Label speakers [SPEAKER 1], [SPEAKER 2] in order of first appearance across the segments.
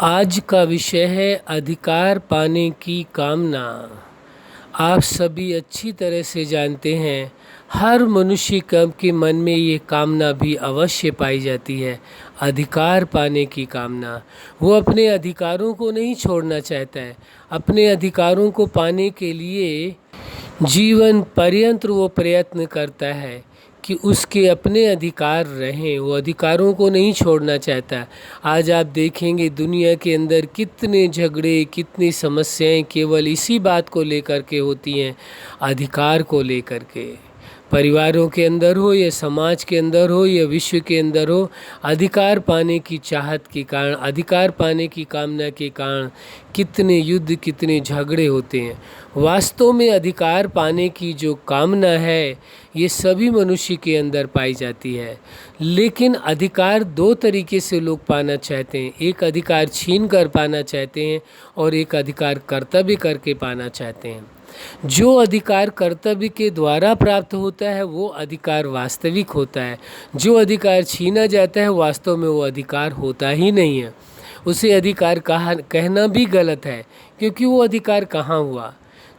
[SPEAKER 1] आज का विषय है अधिकार पाने की कामना। आप सभी अच्छी तरह से जानते हैं, हर मनुष्य के मन में ये कामना भी अवश्य पाई जाती है, अधिकार पाने की कामना। वो अपने अधिकारों को नहीं छोड़ना चाहता है। अपने अधिकारों को पाने के लिए जीवन पर्यंत वो प्रयत्न करता है कि उसके अपने अधिकार रहें। वो अधिकारों को नहीं छोड़ना चाहता। आज आप देखेंगे दुनिया के अंदर कितने झगड़े, कितनी समस्याएं केवल इसी बात को लेकर के होती हैं, अधिकार को लेकर के। परिवारों के अंदर हो या समाज के अंदर हो या विश्व के अंदर हो, अधिकार पाने की चाहत के कारण, अधिकार पाने की कामना के कारण कितने युद्ध, कितने झगड़े होते हैं। वास्तव में अधिकार पाने की जो कामना है, ये सभी मनुष्य के अंदर पाई जाती है। लेकिन अधिकार दो तरीके से लोग पाना चाहते हैं। एक अधिकार छीन कर पाना चाहते हैं और एक अधिकार कर्तव्य करके पाना चाहते हैं। जो अधिकार कर्तव्य के द्वारा प्राप्त होता है वो अधिकार वास्तविक होता है। जो अधिकार छीना जाता है वास्तव में वो अधिकार होता ही नहीं है। उसे अधिकार कहना भी गलत है, क्योंकि वो अधिकार कहाँ हुआ।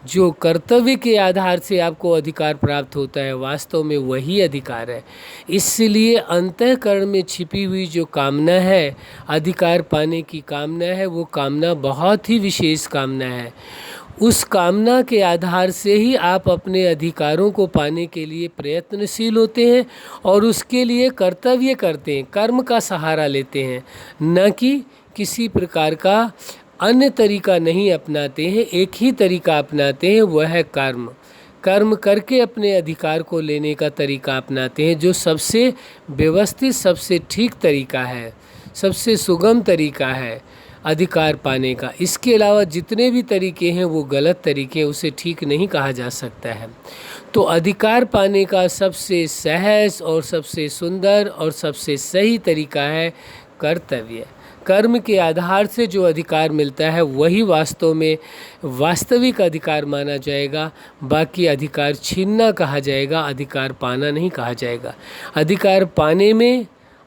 [SPEAKER 1] जो कर्तव्य के आधार से आपको अधिकार प्राप्त होता है वास्तव में वही अधिकार है। इसलिए अंतःकरण में छिपी हुई जो कामना है, अधिकार पाने की कामना है, वो कामना बहुत ही विशेष कामना है। उस कामना के आधार से ही आप अपने अधिकारों को पाने के लिए प्रयत्नशील होते हैं और उसके लिए कर्तव्य करते हैं, कर्म का सहारा लेते हैं, न कि किसी प्रकार का अन्य तरीका नहीं अपनाते हैं। एक ही तरीका अपनाते हैं, वह है कर्म। कर्म करके अपने अधिकार को लेने का तरीका अपनाते हैं, जो सबसे व्यवस्थित, सबसे ठीक तरीका है, सबसे सुगम तरीका है अधिकार पाने का। इसके अलावा जितने भी तरीके हैं वो गलत तरीके, उसे ठीक नहीं कहा जा सकता है। तो अधिकार पाने का सबसे सहज और सबसे सुंदर और सबसे सही तरीका है कर्तव्य। कर्म के आधार से जो अधिकार मिलता है वही वास्तव में वास्तविक अधिकार माना जाएगा। बाकी अधिकार छीनना कहा जाएगा, अधिकार पाना नहीं कहा जाएगा। अधिकार पाने में,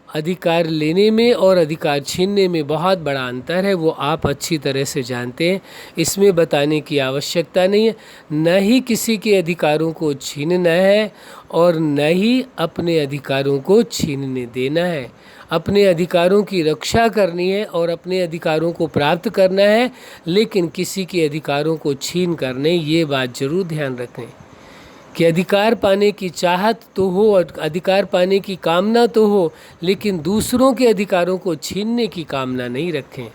[SPEAKER 1] अधिकार लेने में और अधिकार छीनने में बहुत बड़ा अंतर है, वो आप अच्छी तरह से जानते हैं। इसमें बताने की आवश्यकता नहीं है। न ही किसी के अधिकारों को छीनना है और न ही अपने अधिकारों को छीनने देना है। अपने अधिकारों की रक्षा करनी है और अपने अधिकारों को प्राप्त करना है, लेकिन किसी के अधिकारों को छीन कर नहीं। ये बात जरूर ध्यान रखें कि अधिकार पाने की चाहत तो हो, अधिकार पाने की कामना तो हो, लेकिन दूसरों के अधिकारों को छीनने की कामना नहीं रखें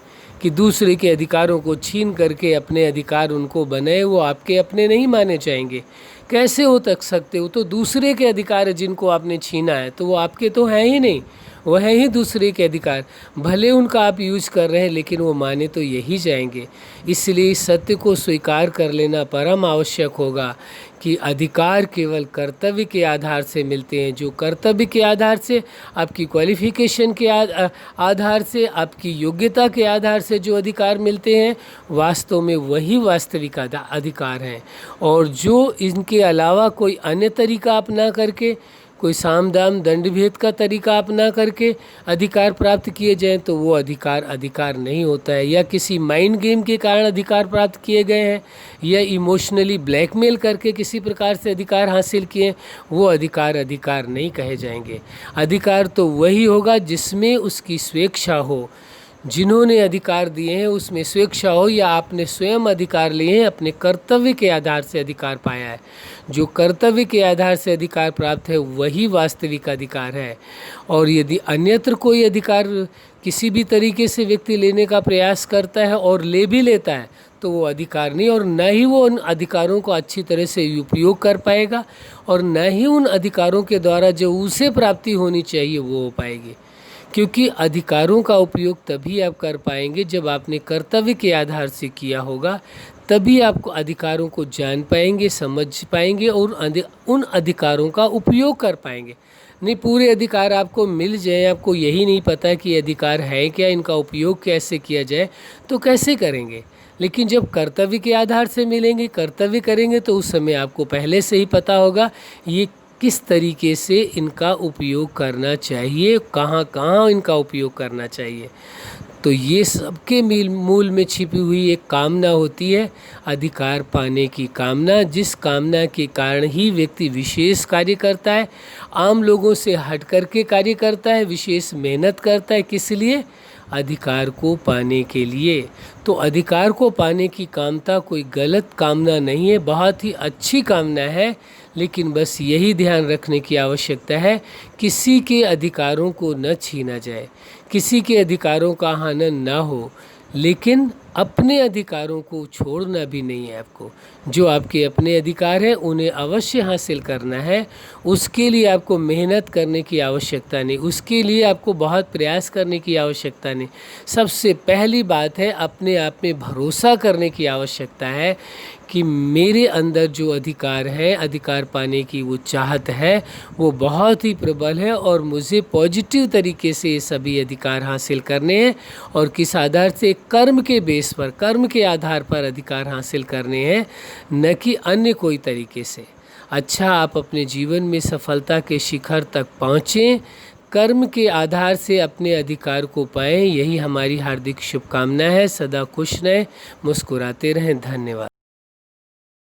[SPEAKER 1] कि दूसरे के अधिकारों को छीन करके अपने अधिकार उनको बनाए, वो आपके अपने नहीं माने जाएंगे। कैसे हो तक सकते हो? तो दूसरे के अधिकार जिनको आपने छीना है तो वो आपके तो हैं ही नहीं, वह है ही दूसरे के अधिकार। भले उनका आप यूज कर रहे हैं, लेकिन वो माने तो यही जाएंगे। इसलिए इस सत्य को स्वीकार कर लेना परम आवश्यक होगा कि अधिकार केवल कर्तव्य के आधार से मिलते हैं। जो कर्तव्य के आधार से, आपकी क्वालिफिकेशन के आधार से, आपकी योग्यता के आधार से जो अधिकार मिलते हैं, वास्तव में वही वास्तविक अधिकार हैं। और जो इनके अलावा कोई अन्य तरीका अपना करके, कोई साम दाम दंड भेद का तरीका अपना करके अधिकार प्राप्त किए जाएं, तो वो अधिकार नहीं होता है। या किसी माइंड गेम के कारण अधिकार प्राप्त किए गए हैं, या इमोशनली ब्लैकमेल करके किसी प्रकार से अधिकार हासिल किए, वो अधिकार नहीं कहे जाएंगे। अधिकार तो वही होगा जिसमें उसकी स्वेच्छा हो। जिन्होंने अधिकार दिए हैं उसमें स्वेच्छा हो, या आपने स्वयं अधिकार लिए हैं, अपने कर्तव्य के आधार से अधिकार पाया है। जो कर्तव्य के आधार से अधिकार प्राप्त है वही वास्तविक अधिकार है। और यदि अन्यत्र कोई अधिकार किसी भी तरीके से व्यक्ति लेने का प्रयास करता है और ले भी लेता है, तो वो अधिकार नहीं, और न ही वो उन अधिकारों को अच्छी तरह से उपयोग कर पाएगा, और न ही उन अधिकारों के द्वारा जो उसे प्राप्ति होनी चाहिए वो हो पाएगी। क्योंकि अधिकारों का उपयोग तभी आप कर पाएंगे जब आपने कर्तव्य के आधार से किया होगा, तभी आपको अधिकारों को जान पाएंगे, समझ पाएंगे और उन अधिकारों का उपयोग कर पाएंगे। नहीं पूरे अधिकार आपको मिल जाए, आपको यही नहीं पता कि अधिकार है क्या, इनका उपयोग कैसे किया जाए, तो कैसे करेंगे। लेकिन जब कर्तव्य के आधार से मिलेंगे, कर्तव्य करेंगे, तो उस समय आपको पहले से ही पता होगा ये किस तरीके से इनका उपयोग करना चाहिए, कहाँ कहाँ इनका उपयोग करना चाहिए। तो ये सबके मूल में छिपी हुई एक कामना होती है, अधिकार पाने की कामना, जिस कामना के कारण ही व्यक्ति विशेष कार्य करता है, आम लोगों से हट करके कार्य करता है, विशेष मेहनत करता है। किस लिए? अधिकार को पाने के लिए। तो अधिकार को पाने की कामना कोई गलत कामना नहीं है, बहुत ही अच्छी कामना है। लेकिन बस यही ध्यान रखने की आवश्यकता है, किसी के अधिकारों को न छीना जाए, किसी के अधिकारों का हनन ना हो, लेकिन अपने अधिकारों को छोड़ना भी नहीं है आपको। जो आपके अपने अधिकार हैं उन्हें अवश्य हासिल करना है, उसके लिए आपको मेहनत करने की आवश्यकता नहीं, उसके लिए आपको बहुत प्रयास करने की आवश्यकता नहीं। सबसे पहली बात है अपने आप में भरोसा करने की आवश्यकता है कि मेरे अंदर जो अधिकार है, अधिकार पाने की वो चाहत है, वो बहुत ही प्रबल है और मुझे पॉजिटिव तरीके से ये सभी अधिकार हासिल करने हैं। और किस आधार से? कर्म के बेस पर, कर्म के आधार पर अधिकार हासिल करने हैं, न कि अन्य कोई तरीके से। अच्छा, आप अपने जीवन में सफलता के शिखर तक पहुँचें, कर्म के आधार से अपने अधिकार को पाएं, यही हमारी हार्दिक शुभकामना है। सदा खुश रहें, मुस्कुराते रहें। धन्यवाद।